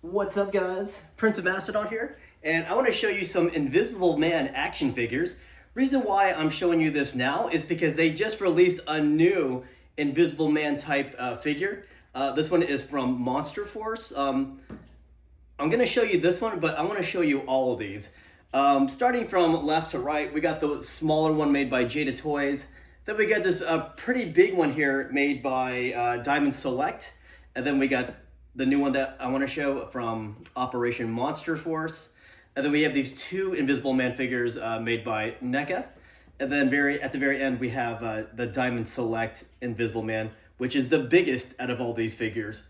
What's up, guys? Prince of Macedon here, and I want to show you some Invisible Man action figures. Reason why I'm showing you this now is because they just released a new Invisible Man type figure. This one is from Monster Force. I'm going to show you this one, but I want to show you all of these. Starting from left to right, we got the smaller one made by Jada Toys. Then we got this pretty big one here made by Diamond Select. And then we got the new one that I want to show from Operation Monster Force. And then we have these two Invisible Man figures made by NECA. And then at the very end, we have the Diamond Select Invisible Man, which is the biggest out of all these figures.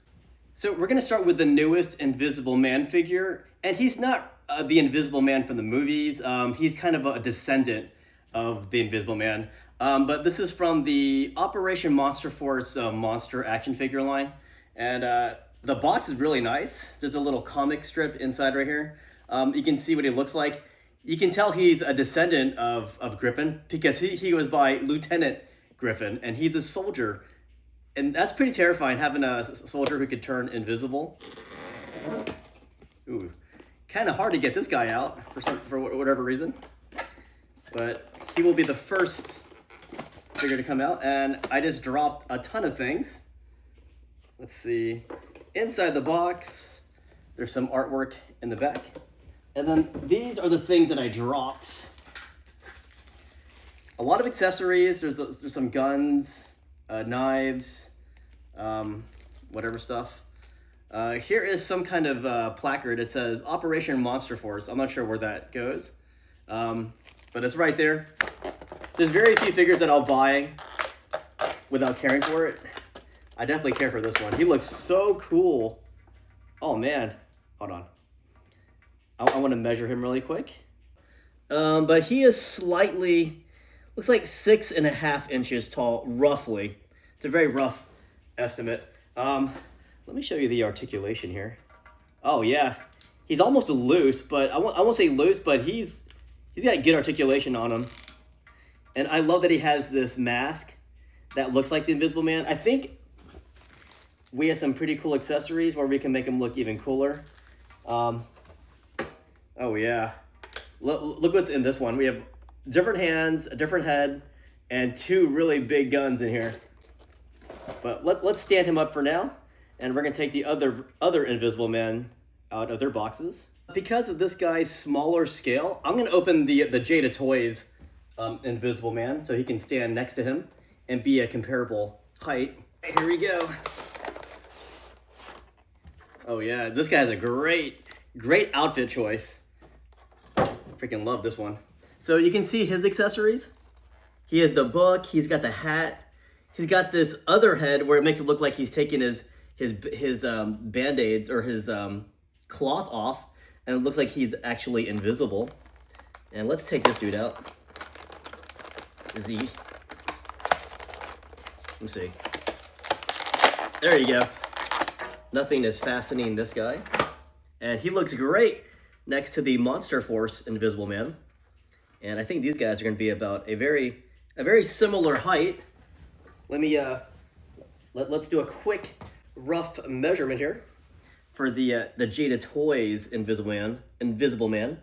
So we're going to start with the newest Invisible Man figure. And he's not the Invisible Man from the movies. He's kind of a descendant of the Invisible Man. But this is from the Operation Monster Force monster action figure line. And the box is really nice. There's a little comic strip inside right here. You can see what he looks like. You can tell he's a descendant of Griffin because he goes by Lieutenant Griffin, and he's a soldier. And that's pretty terrifying, having a soldier who could turn invisible. Ooh, kind of hard to get this guy out for whatever reason. But he will be the first figure to come out, and I just dropped a ton of things. Let's see. Inside the box, there's some artwork in the back. And then these are the things that I dropped. A lot of accessories. There's some guns, knives, whatever stuff. Here is some kind of placard. It says Operation Monster Force. I'm not sure where that goes, but it's right there. There's very few figures that I'll buy without caring for it. I definitely care for this one. He looks so cool. Oh man, hold on. I want to measure him really quick. But he is slightly, looks like 6.5 inches tall, roughly. It's a very rough estimate. Let me show you the articulation here. Oh yeah, he's almost loose, but I won't say loose, but he's got good articulation on him. And I love that he has this mask that looks like the Invisible Man. I think we have some pretty cool accessories where we can make him look even cooler. Oh yeah. Look what's in this one. We have different hands, a different head, and two really big guns in here. But let's stand him up for now, and we're gonna take the other Invisible Man out of their boxes. Because of this guy's smaller scale, I'm gonna open the Jada Toys Invisible Man so he can stand next to him and be a comparable height. Here we go. Oh yeah, this guy has a great outfit choice. Freaking love this one. So you can see his accessories. He has the book, he's got the hat, he's got this other head where it makes it look like he's taking his band-aids or his cloth off, and it looks like he's actually invisible. And let's take this dude out. Is he? Let me see. There you go. Nothing is fastening this guy. And he looks great next to the Monster Force Invisible Man. And I think these guys are going to be about a very similar height. Let me let's do a quick rough measurement here for the Jada Toys Invisible Man.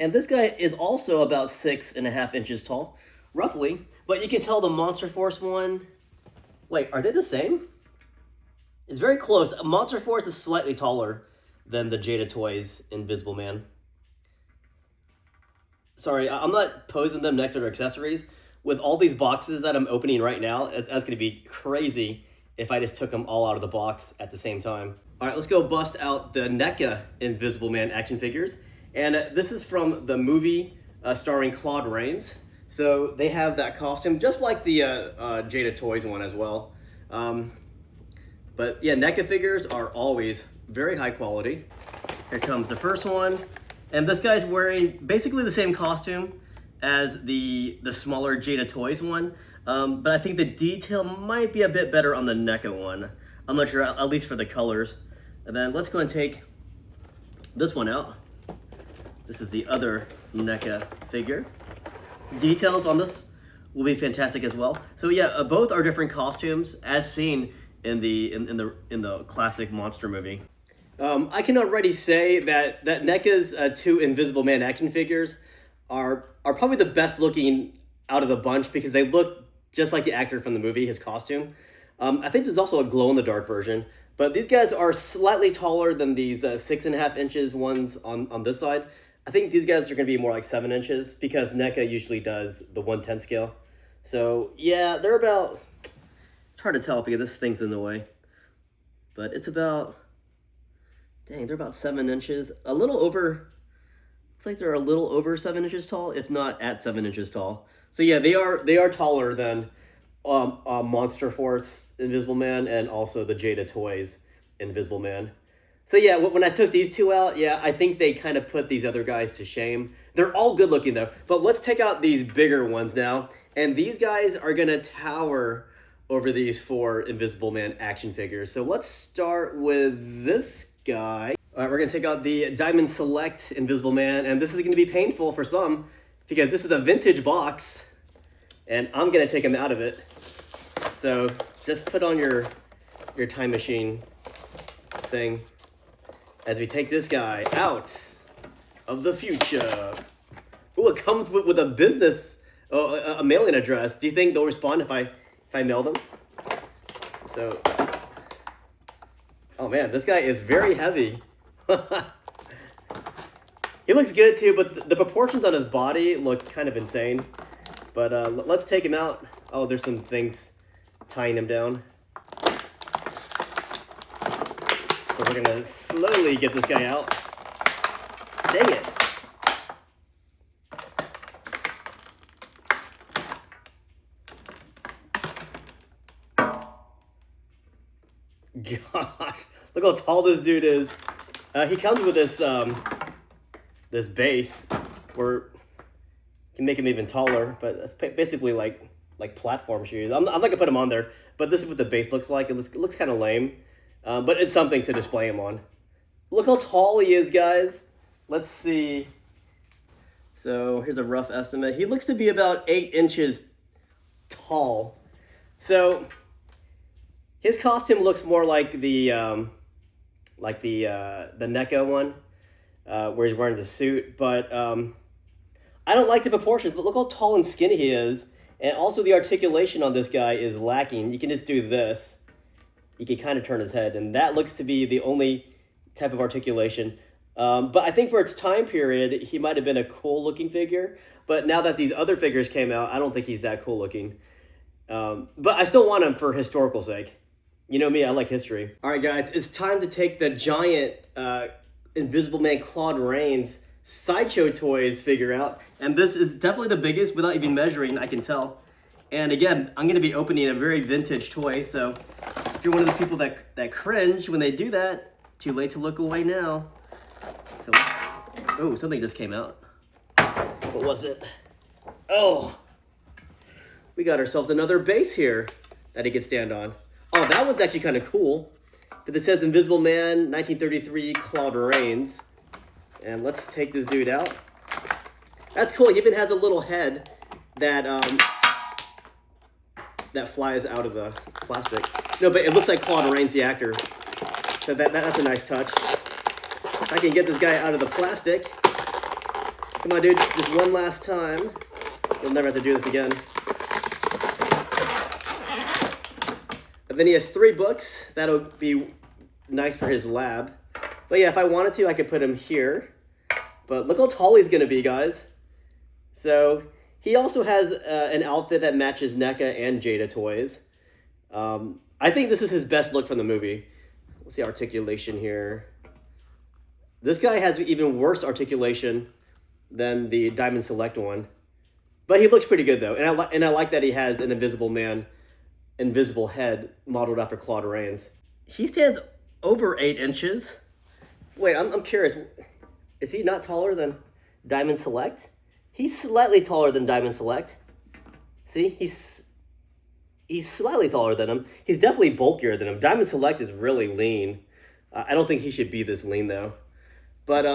And this guy is also about 6.5 inches tall, roughly. But you can tell the Monster Force one. Wait, are they the same? It's very close. Monster Force is slightly taller than the Jada Toys Invisible Man. Sorry, I'm not posing them next to their accessories. With all these boxes that I'm opening right now, that's going to be crazy if I just took them all out of the box at the same time. All right, let's go bust out the NECA Invisible Man action figures. And this is from the movie starring Claude Rains. So they have that costume, just like the Jada Toys one as well. But yeah, NECA figures are always very high quality. Here comes the first one. And this guy's wearing basically the same costume as the smaller Jada Toys one. But I think the detail might be a bit better on the NECA one. I'm not sure, at least for the colors. And then let's go and take this one out. This is the other NECA figure. Details on this will be fantastic as well. So yeah, both are different costumes as seen in the classic monster movie. I can already say that NECA's two Invisible Man action figures are probably the best looking out of the bunch because they look just like the actor from the movie, his costume. I think there's also a glow in the dark version, but these guys are slightly taller than these 6.5 inches ones on this side. I think these guys are going to be more like 7 inches because NECA usually does the 1/10 scale. So yeah, they're about, it's hard to tell because this thing's in the way, but it's about, dang, they're about 7 inches, a little over, looks like they're a little over 7 inches tall, if not at 7 inches tall. So yeah, they are taller than Monster Force Invisible Man and also the Jada Toys Invisible Man. So yeah, when I took these two out, yeah, I think they kind of put these other guys to shame. They're all good looking though, but let's take out these bigger ones now. And these guys are gonna tower over these 4 Invisible Man action figures. So let's start with this guy. All right, we're gonna take out the Diamond Select Invisible Man, and this is gonna be painful for some because this is a vintage box, and I'm gonna take him out of it. So just put on your time machine thing as we take this guy out of the future. Ooh, it comes with a business, a mailing address. Do you think they'll respond if I mail them? So, oh man, this guy is very heavy. He looks good too, but the proportions on his body look kind of insane. But let's take him out. Oh, there's some things tying him down. So we're gonna slowly get this guy out. Dang it. Gosh, look how tall this dude is. He comes with this this base where you can make him even taller, but that's basically like platform shoes. I'm not gonna put him on there, but this is what the base looks like. It looks kind of lame, but it's something to display him on. Look how tall he is, guys. Let's see. So here's a rough estimate. He looks to be about 8 inches tall. So his costume looks more like the NECA one, where he's wearing the suit. But I don't like the proportions. But look how tall and skinny he is, and also the articulation on this guy is lacking. You can just do this. You can kind of turn his head, and that looks to be the only type of articulation. But I think for its time period, he might have been a cool looking figure. But now that these other figures came out, I don't think he's that cool looking. But I still want him for historical sake. You know me, I like history. All right, guys, it's time to take the giant Invisible Man Claude Rains Sideshow Toys figure out. And this is definitely the biggest without even measuring, I can tell. And again, I'm gonna be opening a very vintage toy. So if you're one of the people that cringe when they do that, too late to look away now. So, oh, something just came out. What was it? Oh, we got ourselves another base here that he could stand on. Oh, that one's actually kind of cool. But it says Invisible Man, 1933, Claude Rains. And let's take this dude out. That's cool. He even has a little head that that flies out of the plastic. No, but it looks like Claude Rains, the actor. So that's a nice touch. If I can get this guy out of the plastic. Come on, dude. Just one last time. You'll never have to do this again. And then he has 3 books. That'll be nice for his lab. But yeah, if I wanted to, I could put him here. But look how tall he's going to be, guys. So he also has an outfit that matches NECA and Jada Toys. I think this is his best look from the movie. Let's see articulation here. This guy has even worse articulation than the Diamond Select one. But he looks pretty good, though. And I like that he has an Invisible Man invisible head modeled after Claude Rains. He stands over 8 inches. Wait, I'm curious. Is he not taller than Diamond Select? He's slightly taller than Diamond Select. See, he's slightly taller than him. He's definitely bulkier than him. Diamond Select is really lean. I don't think he should be this lean though. But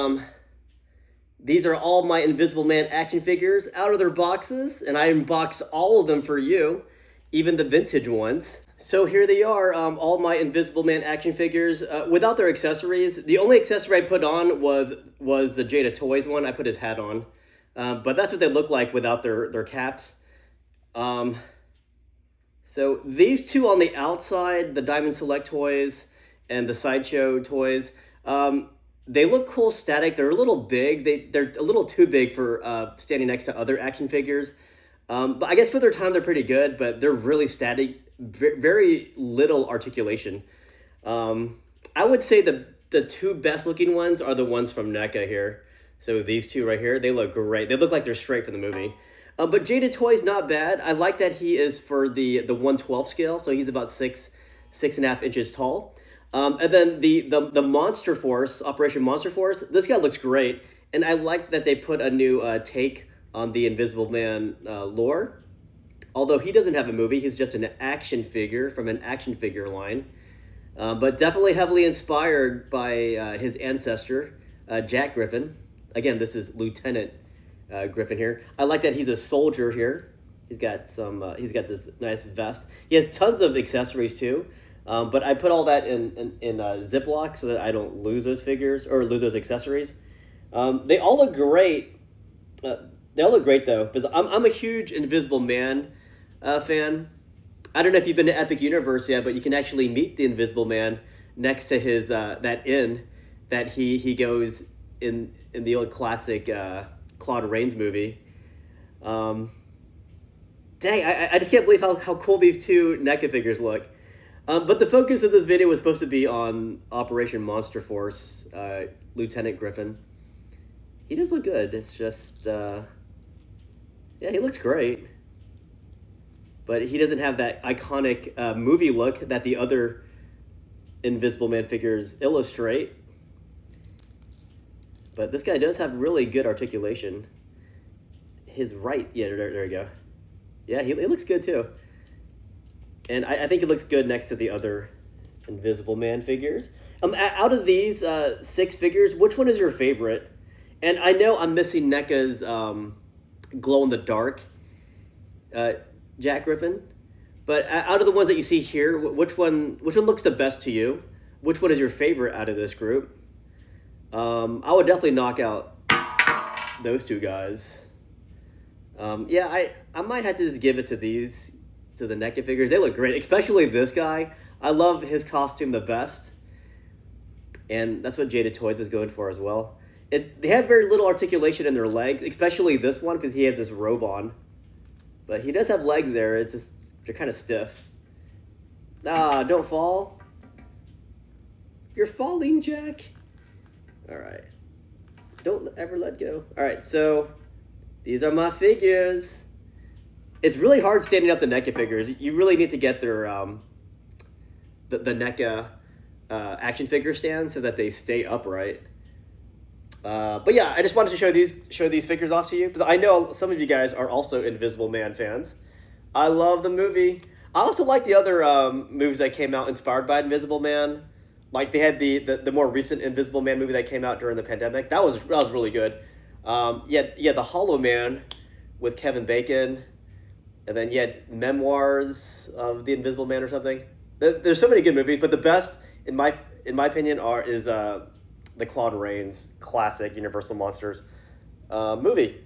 these are all my Invisible Man action figures out of their boxes, and I unbox all of them for you. Even the vintage ones. So here they are, all my Invisible Man action figures without their accessories. The only accessory I put on was the Jada Toys one. I put his hat on, but that's what they look like without their caps. Um, so these two on the outside, the Diamond Select toys and the Sideshow toys, they look cool static. They're a little big. They're a little too big for standing next to other action figures. But I guess for their time, they're pretty good, but they're really static, very little articulation. I would say the two best looking ones are the ones from NECA here. So these two right here, they look great. They look like they're straight from the movie. But Jada Toy's not bad. I like that he is for the 112 scale, so he's about 6.5 inches tall. And then the Monster Force, Operation Monster Force, this guy looks great. And I like that they put a new take on the Invisible Man lore. Although he doesn't have a movie, he's just an action figure from an action figure line. But definitely heavily inspired by his ancestor, Jack Griffin. Again, this is Lieutenant Griffin here. I like that he's a soldier here. He's got this nice vest. He has tons of accessories too. But I put all that in Ziploc so that I don't lose those figures or lose those accessories. They all look great. They all look great though, because I'm a huge Invisible Man fan. I don't know if you've been to Epic Universe yet, but you can actually meet the Invisible Man next to his that inn that he goes in the old classic Claude Rains movie. Dang, I just can't believe how cool these two NECA figures look. But the focus of this video was supposed to be on Operation Monster Force, Lieutenant Griffin. He does look good. It's just, yeah, he looks great. But he doesn't have that iconic movie look that the other Invisible Man figures illustrate. But this guy does have really good articulation. His right, yeah, there you go. Yeah, he looks good too. And I think it looks good next to the other Invisible Man figures. Out of these 6 figures, which one is your favorite? And I know I'm missing NECA's glow-in-the-dark Jack Griffin. But out of the ones that you see here, which one looks the best to you? Which one is your favorite out of this group? I would definitely knock out those two guys. Yeah, I might have to just give it to the NECA figures. They look great, especially this guy. I love his costume the best. And that's what Jada Toys was going for as well. They have very little articulation in their legs, especially this one because he has this robe on. But he does have legs there. It's just, they're kind of stiff. Ah, don't fall. You're falling, Jack. All right. Don't ever let go. All right, so these are my figures. It's really hard standing up the NECA figures. You really need to get their the NECA action figure stand so that they stay upright. But yeah, I just wanted to show these figures off to you because I know some of you guys are also Invisible Man fans. I love the movie. I also like the other movies that came out inspired by Invisible Man. Like they had the more recent Invisible Man movie that came out during the pandemic. That was really good. Yeah, the Hollow Man with Kevin Bacon, and then you had Memoirs of the Invisible Man or something. There's so many good movies, but the best in my opinion is the Claude Rains classic Universal Monsters movie.